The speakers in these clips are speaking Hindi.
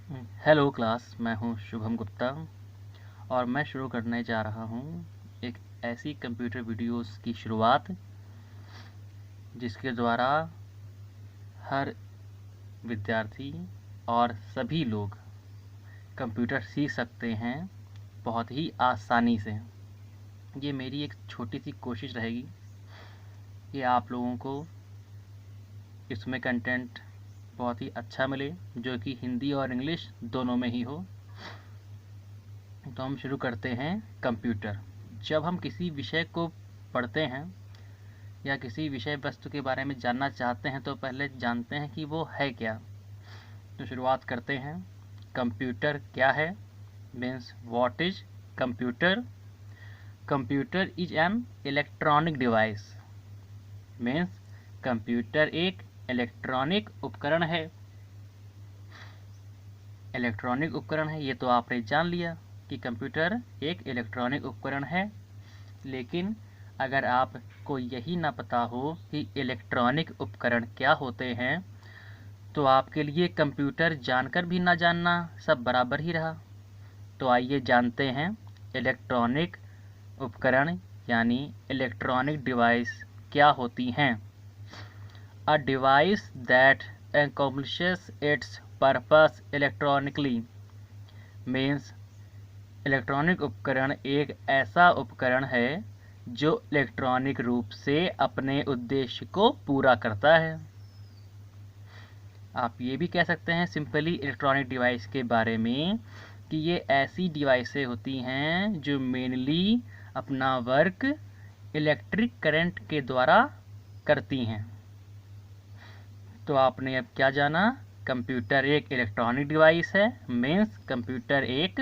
हेलो क्लास, मैं हूं शुभम गुप्ता और मैं शुरू करने जा रहा हूं एक ऐसी कंप्यूटर वीडियोस की शुरुआत जिसके द्वारा हर विद्यार्थी और सभी लोग कंप्यूटर सीख सकते हैं बहुत ही आसानी से। ये मेरी एक छोटी सी कोशिश रहेगी कि आप लोगों को इसमें कंटेंट बहुत ही अच्छा मिले, जो कि हिंदी और इंग्लिश दोनों में ही हो। तो हम शुरू करते हैं। कंप्यूटर, जब हम किसी विषय को पढ़ते हैं या किसी विषय वस्तु के बारे में जानना चाहते हैं तो पहले जानते हैं कि वो है क्या। तो शुरुआत करते हैं। कंप्यूटर क्या है? Means what is computer? Computer is an electronic device. Means computer एक इलेक्ट्रॉनिक उपकरण है। इलेक्ट्रॉनिक उपकरण है, ये तो आपने जान लिया कि कंप्यूटर एक इलेक्ट्रॉनिक उपकरण है। लेकिन अगर आपको यही ना पता हो कि इलेक्ट्रॉनिक उपकरण क्या होते हैं तो आपके लिए कंप्यूटर जानकर भी ना जानना सब बराबर ही रहा। तो आइए जानते हैं इलेक्ट्रॉनिक उपकरण यानी इलेक्ट्रॉनिक डिवाइस क्या होती हैं। A device that accomplishes its purpose electronically means electronic उपकरण एक ऐसा उपकरण है जो इलेक्ट्रॉनिक रूप से अपने उद्देश्य को पूरा करता है। आप ये भी कह सकते हैं सिंपली इलेक्ट्रॉनिक डिवाइस के बारे में कि ये ऐसी डिवाइसें होती हैं जो मेनली अपना वर्क इलेक्ट्रिक करंट के द्वारा करती हैं। तो आपने अब क्या जाना? कंप्यूटर एक इलेक्ट्रॉनिक डिवाइस है। मीन्स कंप्यूटर एक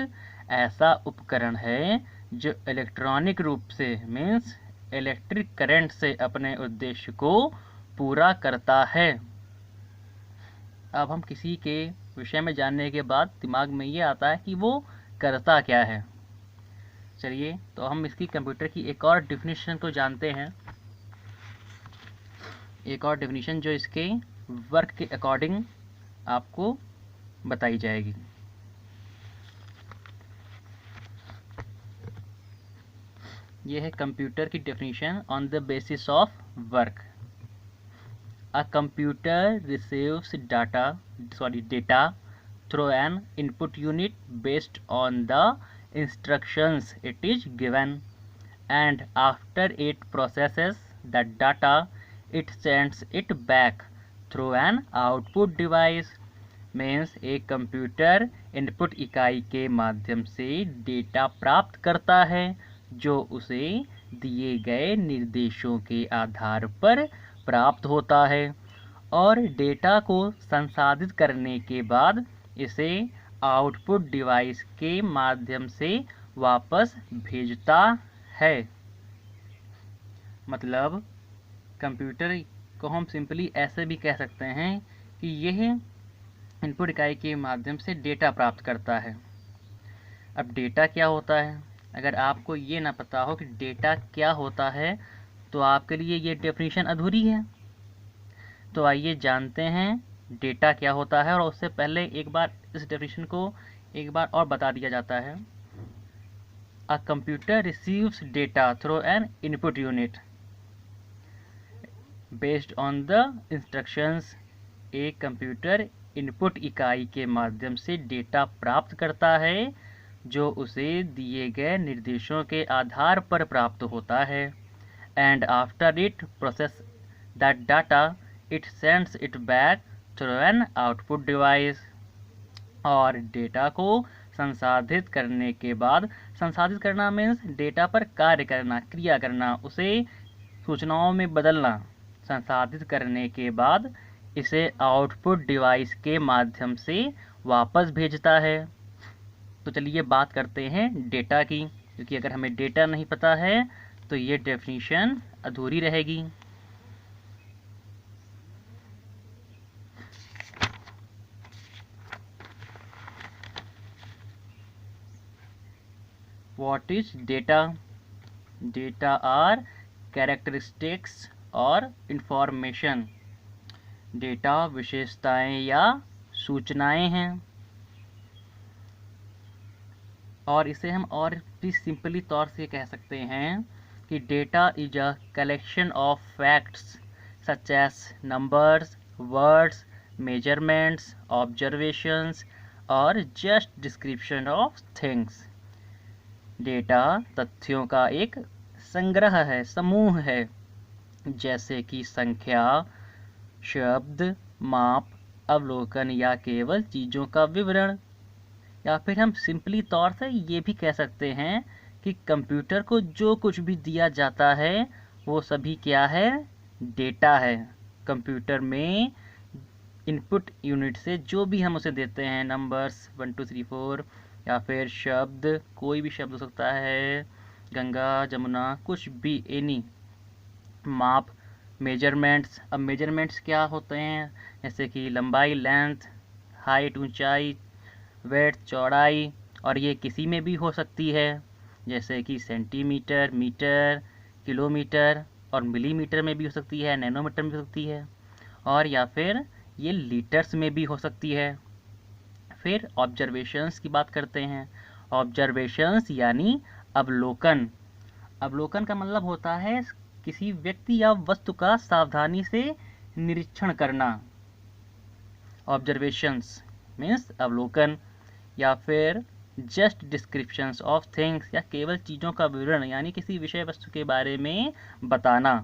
ऐसा उपकरण है जो इलेक्ट्रॉनिक रूप से मीन्स इलेक्ट्रिक करंट से अपने उद्देश्य को पूरा करता है। अब हम किसी के विषय में जानने के बाद दिमाग में ये आता है कि वो करता क्या है। चलिए तो हम इसकी कंप्यूटर की एक और डेफिनेशन को जानते हैं। एक और डेफिनेशन जो इसके वर्क के अकॉर्डिंग आपको बताई जाएगी। ये है कंप्यूटर की definition on the basis of work. A computer receives data through an input unit based on the instructions it is given, and after it processes the data it sends it back through an output device। Means एक कंप्यूटर इनपुट इकाई के माध्यम से डेटा प्राप्त करता है जो उसे दिए गए निर्देशों के आधार पर प्राप्त होता है और डेटा को संसाधित करने के बाद इसे आउटपुट डिवाइस के माध्यम से वापस भेजता है। मतलब कंप्यूटर को हम सिंपली ऐसे भी कह सकते हैं कि यह इनपुट इकाई के माध्यम से डेटा प्राप्त करता है। अब डेटा क्या होता है? अगर आपको ये ना पता हो कि डेटा क्या होता है तो आपके लिए ये डेफिनेशन अधूरी है। तो आइए जानते हैं डेटा क्या होता है, और उससे पहले एक बार इस डेफिनेशन को एक बार और बता दिया जाता है। A computer receives data through an input unit based on the instructions. एक कंप्यूटर इनपुट इकाई के माध्यम से डेटा प्राप्त करता है जो उसे दिए गए निर्देशों के आधार पर प्राप्त होता है। And after it process that data it sends it back through an output device. और डेटा को संसाधित करने के बाद, संसाधित करना मीन्स डेटा पर कार्य करना, क्रिया करना, उसे सूचनाओं में बदलना। संसाधित करने के बाद इसे आउटपुट डिवाइस के माध्यम से वापस भेजता है। तो चलिए बात करते हैं डेटा की, क्योंकि अगर हमें डेटा नहीं पता है तो ये डेफिनेशन अधूरी रहेगी। What is data? Data are characteristics और information। डेटा विशेषताएं या सूचनाएं हैं। और इसे हम और भी सिंपली तौर से कह सकते हैं कि data is a collection of facts such as numbers, words, measurements, observations और just description of things. Data तथ्यों का एक संग्रह है, समूह है, जैसे कि संख्या, शब्द, माप, अवलोकन या केवल चीज़ों का विवरण। या फिर हम सिंपली तौर से ये भी कह सकते हैं कि कंप्यूटर को जो कुछ भी दिया जाता है वो सभी क्या है, डेटा है। कंप्यूटर में इनपुट यूनिट से जो भी हम उसे देते हैं, नंबर्स 1 2 3 4 या फिर शब्द, कोई भी शब्द हो सकता है, गंगा, जमुना, कुछ भी, एनी, माप, मेजरमेंट्स। अब मेजरमेंट्स क्या होते हैं, जैसे कि लंबाई, लेंथ, हाइट, ऊंचाई, वेट, चौड़ाई, और ये किसी में भी हो सकती है, जैसे कि सेंटीमीटर, मीटर, किलोमीटर, और मिलीमीटर में भी हो सकती है, नैनोमीटर में भी हो सकती है, और या फिर ये लीटर्स में भी हो सकती है। फिर ऑब्जर्वेशंस की बात करते हैं। ऑब्जर्वेशंस यानी अवलोकन। अवलोकन का मतलब होता है किसी व्यक्ति या वस्तु का सावधानी से निरीक्षण करना। ऑब्जर्वेशंस मीन्स अवलोकन। या फिर जस्ट डिस्क्रिप्शंस ऑफ थिंग्स, या केवल चीज़ों का विवरण यानी किसी विषय वस्तु के बारे में बताना।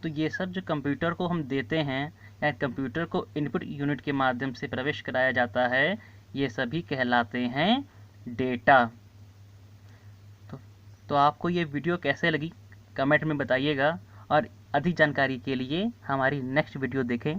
तो ये सब जो कंप्यूटर को हम देते हैं या कंप्यूटर को इनपुट यूनिट के माध्यम से प्रवेश कराया जाता है, ये सभी कहलाते हैं डेटा। तो आपको ये वीडियो कैसे लगी कमेंट में बताइएगा, और अधिक जानकारी के लिए हमारी नेक्स्ट वीडियो देखें।